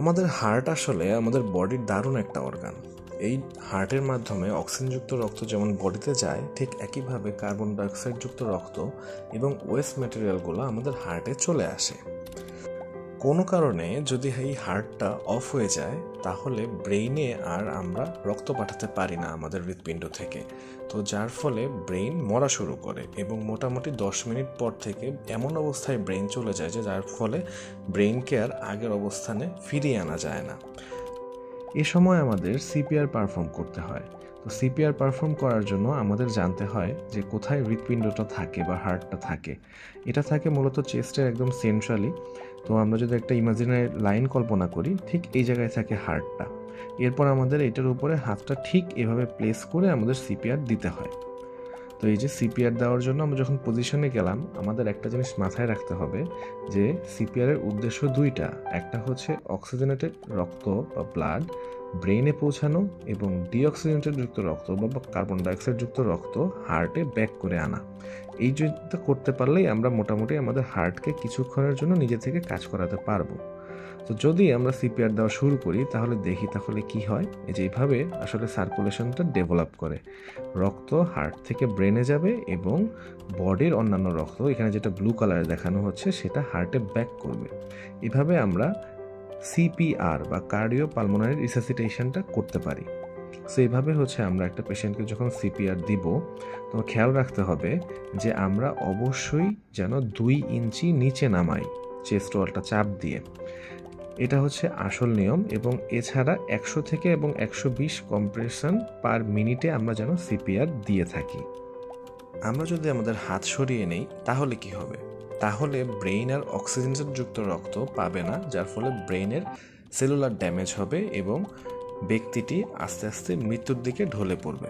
আমাদের হার্ট আসলে আমাদের বডির দারুণ একটা অর্গান। এই হার্টের মাধ্যমে অক্সিজেনযুক্ত রক্ত যেমন বডিতে যায়, ঠিক একইভাবে কার্বন ডাইঅক্সাইডযুক্ত রক্ত এবং ওয়েস্ট ম্যাটেরিয়ালগুলো আমাদের হার্টে চলে আসে। কোনো কারণে যদি এই হার্টটা অফ হয়ে যায়, তাহলে ব্রেইনে আর আমরা রক্ত পাঠাতে পারি না আমাদের হৃৎপিণ্ড থেকে। তো যার ফলে ব্রেইন মরা শুরু করে এবং মোটামুটি 10 মিনিট পর থেকে এমন অবস্থায় ব্রেইন চলে যায় যে যার ফলে ব্রেইনকে আর আগের অবস্থানে ফিরিয়ে আনা যায় না। এ সময় আমাদের সিপিআর পারফর্ম করতে হয়। তো সিপিআর পারফর্ম করার জন্য আমাদের জানতে হয় যে কোথায় হৃৎপিণ্ডটা থাকে বা হার্টটা থাকে। এটা থাকে মূলত চেস্টের একদম সেন্ট্রালি। তো আমরা যদি একটা ইমাজিনারি লাইন কল্পনা করি, ঠিক এই জায়গায় থাকে হার্টটা। এরপর আমাদের এটার উপরে হাতটা ঠিক এভাবে প্লেস করে আমাদের সিপিআর দিতে হয়। তো এই যে সিপিআর দেওয়ার জন্য আমরা যখন পজিশনে গেলাম, আমাদের একটা জিনিস মাথায় রাখতে হবে যে সিপিআরের উদ্দেশ্য দুইটা। একটা হচ্ছে অক্সিজেনেটেড রক্ত বা ব্লাড ব্রেইনে পৌঁছানো এবং ডিঅক্সিজেনেটেড যুক্ত রক্ত বা কার্বন ডাইঅক্সাইড যুক্ত রক্ত হার্টে ব্যাক করে আনা। এই জিনিসটা করতে পারলেই আমরা মোটামুটি আমাদের হার্টকে কিছুক্ষণের জন্য নিজে থেকে কাজ করাতে পারবো। তো যদি আমরা সিপিআর দেওয়া শুরু করি তাহলে দেখি তাহলে কি হয়। এই যে এইভাবে আসলে সার্কুলেশনটা ডেভেলপ করে, রক্ত হার্ট থেকে ব্রেনে যাবে এবং বডির অন্যান্য রক্ত, এখানে যেটা ব্লু কালারে দেখানো হচ্ছে, সেটা হার্টে ব্যাক করবে। এভাবে আমরা সিপিআর বা কার্ডিও পালমোনারি রিসাসিটেশনটা করতে পারি। সো এইভাবে হচ্ছে আমরা একটা পেশেন্টকে যখন সিপিআর দিব, তো খেয়াল রাখতে হবে যে আমরা অবশ্যই যেন 2 ইঞ্চি নিচে নামাই চেস্ট ওয়ালটা চাপ দিয়ে। এটা হচ্ছে আসল নিয়ম। এবং এছাড়া 100 থেকে এবং 120 কম্প্রেশন পার মিনিটে আমরা যেন সিপিআর দিয়ে থাকি। আমরা যদি আমাদের হাত সরিয়ে নেই তাহলে কি হবে? তাহলে ব্রেইন আর অক্সিজেনযুক্ত রক্ত পাবে না, যার ফলে ব্রেইনের সেলুলার ড্যামেজ হবে এবং ব্যক্তিটি আস্তে আস্তে মৃত্যুর দিকে ঢলে পড়বে।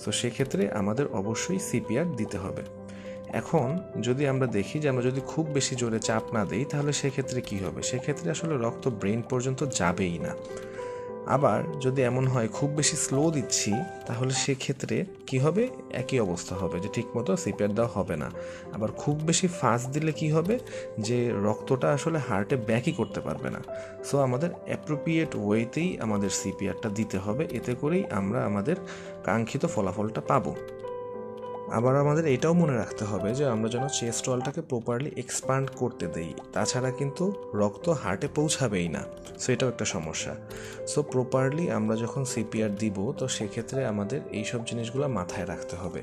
সো সেক্ষেত্রে আমাদের অবশ্যই সিপিআর দিতে হবে। এখন যদি আমরা দেখি যে আমরা যদি খুব বেশি জোরে চাপ না দিই, তাহলে সেক্ষেত্রে কি হবে? সেক্ষেত্রে আসলে রক্ত ব্রেইন পর্যন্ত যাবেই না। আবার যদি এমন হয় খুব বেশি স্লো দিচ্ছি, তাহলে সেক্ষেত্রে কি হবে? একই অবস্থা হবে যে ঠিকমতো সিপিআর দেওয়া হবে না। আবার খুব বেশি ফাস্ট দিলে কি হবে? যে রক্তটা আসলে হার্টে ব্যাকই করতে পারবে না। সো আমাদের অ্যাপ্রোপ্রিয়েট ওয়েতেই আমাদের সিপিআরটা দিতে হবে, এতে করেই আমরা আমাদের কাঙ্ক্ষিত ফলাফলটা পাবো। আবার আমাদের এটাও মনে রাখতে হবে যে আমরা যেন চেস্ট ওয়ালটাকে প্রপারলি এক্সপান্ড করতে দেই, তাছাড়া কিন্তু রক্ত হার্টে পৌঁছাবেই না। সো এটাও একটা সমস্যা। সো প্রপারলি আমরা যখন সিপিআর দিব, তো সেক্ষেত্রে আমাদের এইসব জিনিসগুলো মাথায় রাখতে হবে।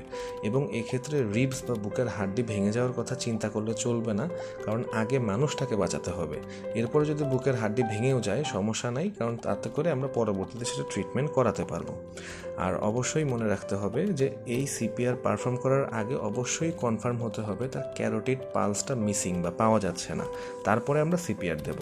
এবং এক্ষেত্রে রিবস বা বুকের হাড্ডি ভেঙে যাওয়ার কথা চিন্তা করলে চলবে না, কারণ আগে মানুষটাকে বাঁচাতে হবে। এরপরে যদি বুকের হাড্ডি ভেঙেও যায় সমস্যা নাই, কারণ তাতে করে আমরা পরবর্তীতে সেটা ট্রিটমেন্ট করাতে পারবো। আর অবশ্যই মনে রাখতে হবে যে এই সিপিআর পারফর্ম করার আগে অবশ্যই কনফার্ম হতে হবে তার ক্যারোটিড পালসটা মিসিং বা পাওয়া যাচ্ছে না, তারপরে আমরা সিপিআর দেব।